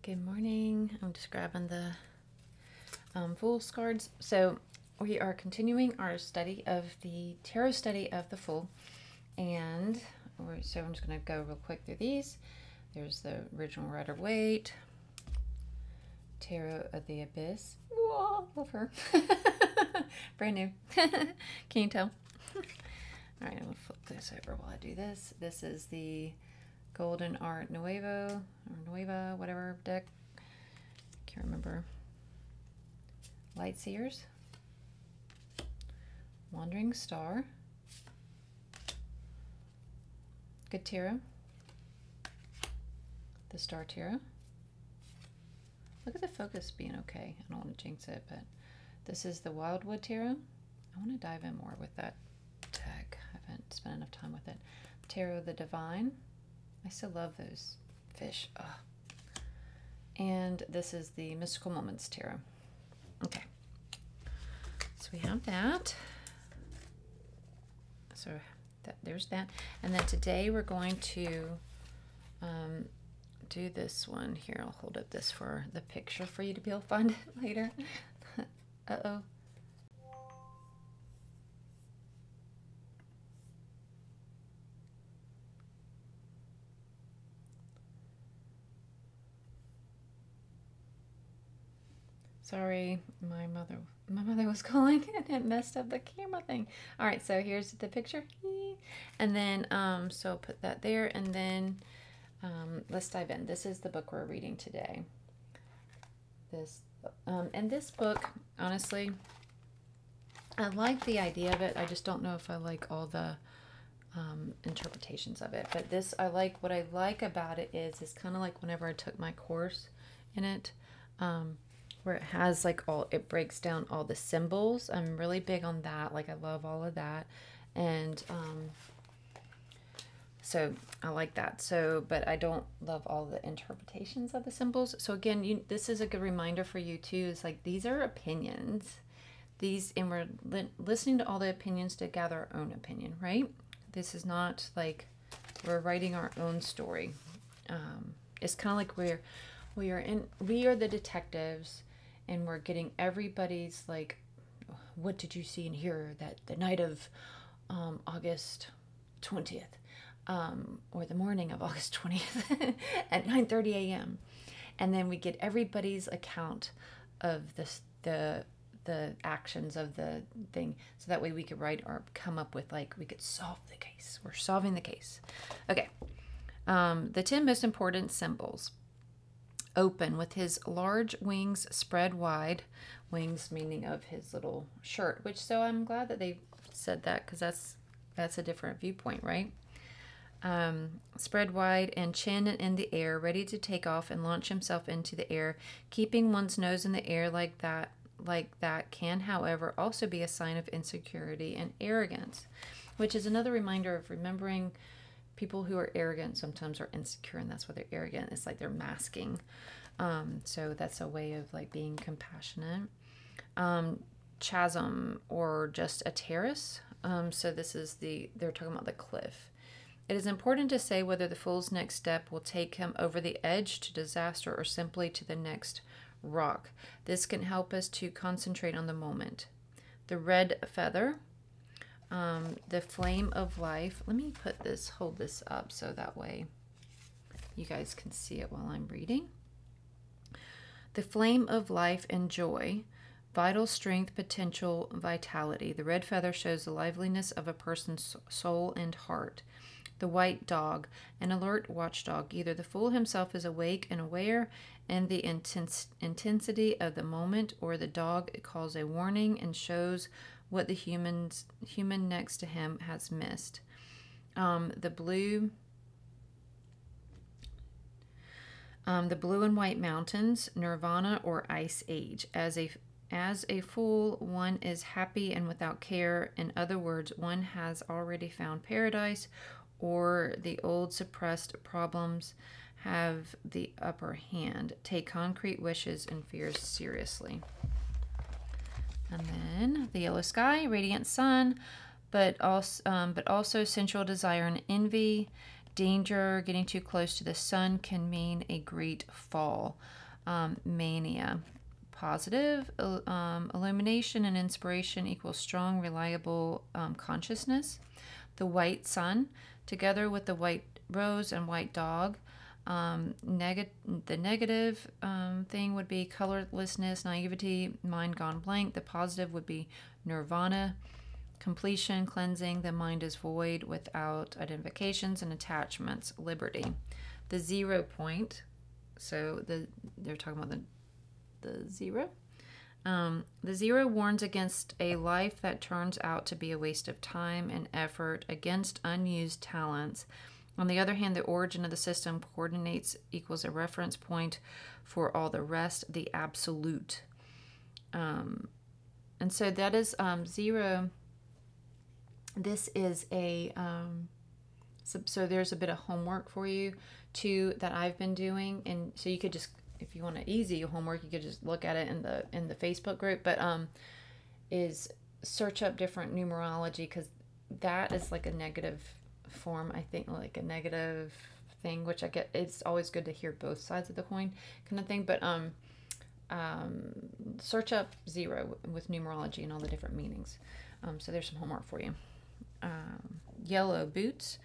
Good morning. I'm just grabbing the Fool's cards. So we are continuing our study of the tarot study of the Fool, and so I'm just going to go real quick through these. There's the original Rider-Waite, Tarot of the Abyss. Whoa, love her. Brand new. Can you tell? All right, I'm going to flip this over while I do this. This is the Golden Art Nuevo, or Nueva, whatever deck. Can't remember. Light Seers. Wandering Star. Good Tarot. The Star Tarot. Look at the focus being okay. I don't want to jinx it, but this is the Wildwood Tarot. I want to dive in more with that deck. I haven't spent enough time with it. Tarot of the Divine. I still love those fish. Ugh. And this is the Mystical Moments Tarot. Okay. So we have that. So there's that. And then today we're going to do this one here. I'll hold up this for the picture for you to be able to find it later. Uh-oh. Sorry, my mother was calling and it messed up the camera thing. All right, so here's the picture. And then, so I'll put that there, and then let's dive in. This is the book we're reading today. And this book, honestly, I like the idea of it. I just don't know if I like all the interpretations of it. But this, what I like about it is it's kind of like whenever I took my course in it, where it has like it breaks down all the symbols. I'm really big on that. Like, I love all of that. And so I like that. So, but I don't love all the interpretations of the symbols. So again, this is a good reminder for you too. It's like, these are opinions. And we're listening to all the opinions to gather our own opinion, right? This is not like we're writing our own story. It's kind of like we are the detectives, and we're getting everybody's, like, what did you see and hear that the night of August 20th, or the morning of August 20th at 9:30 a.m. And then we get everybody's account of the actions of the thing, so that way we could write or come up with, like, we could solve the case. We're solving the case. Okay. The 10 most important symbols. Open, with his large wings spread wide. Wings meaning of his little shirt, which, so I'm glad that they said that, because that's a different viewpoint, right? Spread wide and chin in the air, ready to take off and launch himself into the air. Keeping one's nose in the air like that can, however, also be a sign of insecurity and arrogance, which is another reminder of remembering people who are arrogant sometimes are insecure, and that's why they're arrogant. It's like they're masking. So that's a way of, like, being compassionate. Chasm, or just a terrace. So this is they're talking about the cliff. It is important to say whether the fool's next step will take him over the edge to disaster or simply to the next rock. This can help us to concentrate on the moment. The red feather. The flame of life. Let me hold this up so that way you guys can see it while I'm reading. The flame of life and joy, vital strength, potential, vitality. The red feather shows the liveliness of a person's soul and heart. The white dog, an alert watchdog. Either the fool himself is awake and aware and the intensity of the moment, or the dog calls a warning and shows what the human next to him has missed. The blue and white mountains, nirvana or ice age. As a fool, one is happy and without care. In other words, one has already found paradise, or the old suppressed problems have the upper hand. Take concrete wishes and fears seriously. And then the yellow sky, radiant sun, but also sensual desire and envy. Danger, getting too close to the sun can mean a great fall. Mania. Positive, illumination and inspiration equals strong, reliable consciousness. The white sun, together with the white rose and white dog. The negative thing would be colorlessness, naivety, mind gone blank. The positive would be nirvana, completion, cleansing. The mind is void without identifications and attachments, liberty. The 0 point, so they're talking about the 0. The 0 warns against a life that turns out to be a waste of time and effort, against unused talents. On the other hand, the origin of the system coordinates equals a reference point for all the rest, the absolute. And so that is 0. This is a, so there's a bit of homework for you too that I've been doing. And so you could just, if you want an easy homework, you could just look at it in the Facebook group, but is search up different numerology, because that is like a negative form, I think, like a negative thing, which I get, it's always good to hear both sides of the coin kind of thing, but search up 0 with numerology and all the different meanings. So there's some homework for you. Yellow boots.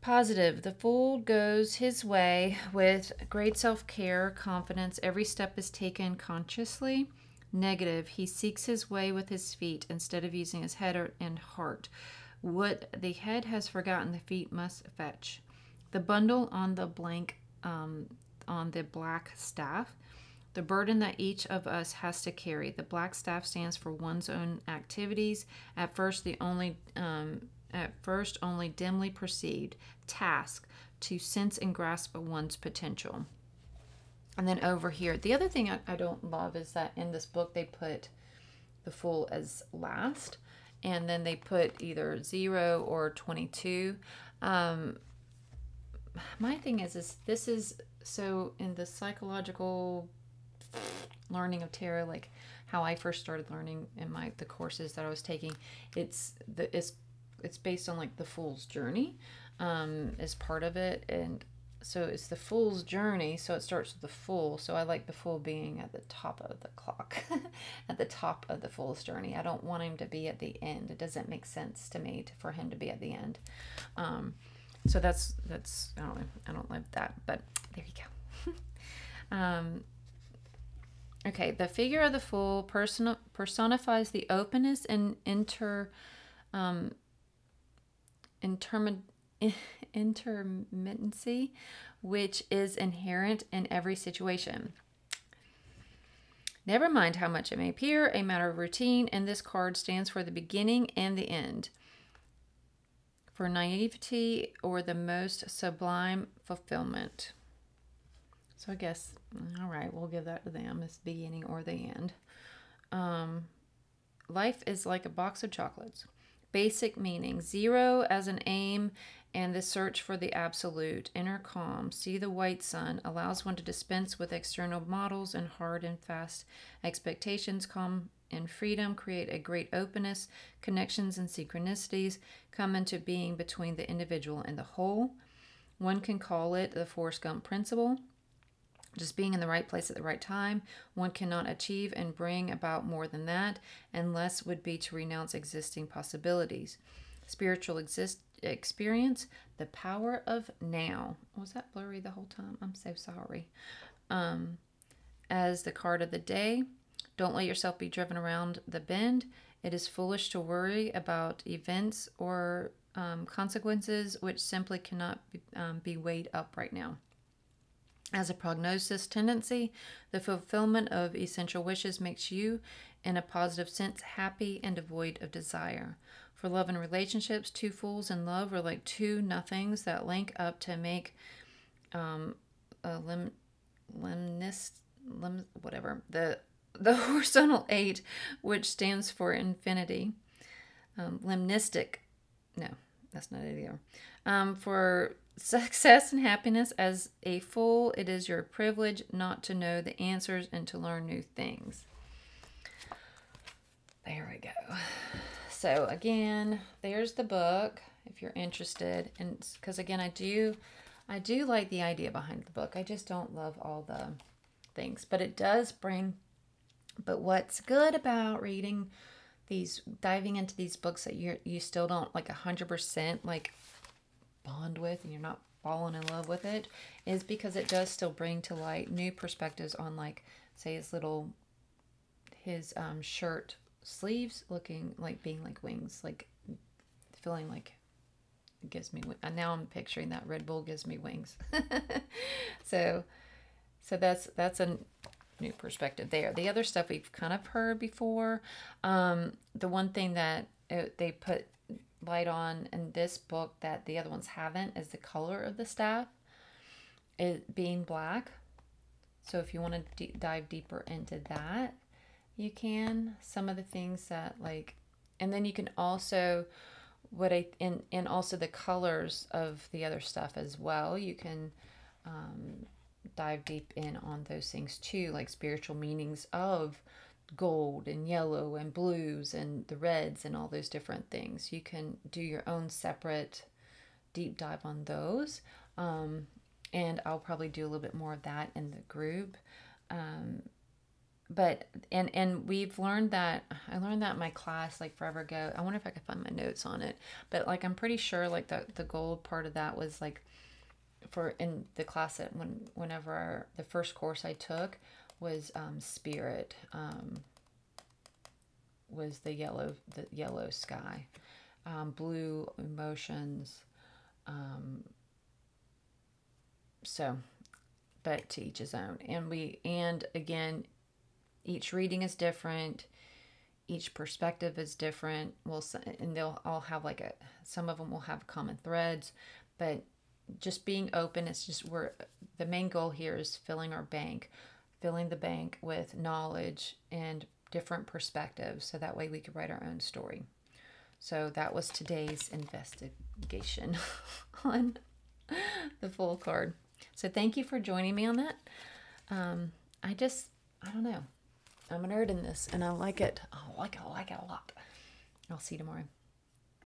Positive, the fool goes his way with great self-care, confidence. Every step is taken consciously. Negative, he seeks his way with his feet instead of using his head and heart. What the head has forgotten, the feet must fetch. The bundle on the blank, on the black staff. The burden that each of us has to carry. The black staff stands for one's own activities. At first only dimly perceived. Task, to sense and grasp one's potential. And then over here, the other thing I don't love is that in this book they put the fool as last, and then they put either 0 or 22. My thing is this is, so in the psychological learning of tarot, like how I first started learning in the courses that I was taking, it's based on like the fool's journey as part of it, and so it's the fool's journey, so it starts with the fool. So I like the fool being at the top of the clock, at the top of the fool's journey. I don't want him to be at the end. It doesn't make sense to me for him to be at the end. So that's I don't like that, but there you go. Okay, the figure of the fool personifies the openness and intermittency which is inherent in every situation. Never mind how much it may appear a matter of routine, and this card stands for the beginning and the end, for naivety or the most sublime fulfillment. So I guess, all right, we'll give that to them, this beginning or the end. Life is like a box of chocolates. Basic meaning, 0 as an aim and the search for the absolute. Inner calm, see the white sun, allows one to dispense with external models and hard and fast expectations. Calm and freedom create a great openness. Connections and synchronicities come into being between the individual and the whole. One can call it the Forrest Gump principle. Just being in the right place at the right time. One cannot achieve and bring about more than that, and less would be to renounce existing possibilities. Spiritual experience, the power of now. Was that blurry the whole time? I'm so sorry. As the card of the day, don't let yourself be driven around the bend. It is foolish to worry about events or consequences which simply cannot be weighed up right now. As a prognosis tendency, the fulfillment of essential wishes makes you, in a positive sense, happy and devoid of desire. For love and relationships, 2 fools in love are like 2 nothings that link up to make the horizontal 8, which stands for infinity. Limnistic, no, that's not it either. For success and happiness, as a fool, it is your privilege not to know the answers and to learn new things. There we go. So again, there's the book. if you're interested. And because again, I do like the idea behind the book. I just don't love all the things, but it does bring. But what's good about reading these, diving into these books that you still don't like 100% like bond with, and you're not falling in love with it, is because it does still bring to light new perspectives on, like, say his shirt sleeves looking like being like wings, like feeling like it gives me, and now I'm picturing that Red Bull gives me wings. so that's a new perspective there. The other stuff we've kind of heard before. The one thing that they put light on in this book that the other ones haven't is the color of the staff, it being black. So if you want to dive deeper into that, you can. Some of the things that, like, and then you can also and also the colors of the other stuff as well. You can dive deep in on those things too, like spiritual meanings of gold and yellow and blues and the reds and all those different things. You can do your own separate deep dive on those. And I'll probably do a little bit more of that in the group. But we've learned that, I learned that in my class like forever ago. I wonder if I could find my notes on it. But like, I'm pretty sure like the gold part of that was like for in the class that whenever the first course I took was spirit, was the yellow sky, blue emotions. So, but to each his own. And again, each reading is different. Each perspective is different. And they'll all have like some of them will have common threads, but just being open. It's just the main goal here is filling the bank with knowledge and different perspectives, so that way we could write our own story. So that was today's investigation on the Fool card. So thank you for joining me on that. I don't know. I'm a nerd in this, and I like it. I like it a lot. I'll see you tomorrow.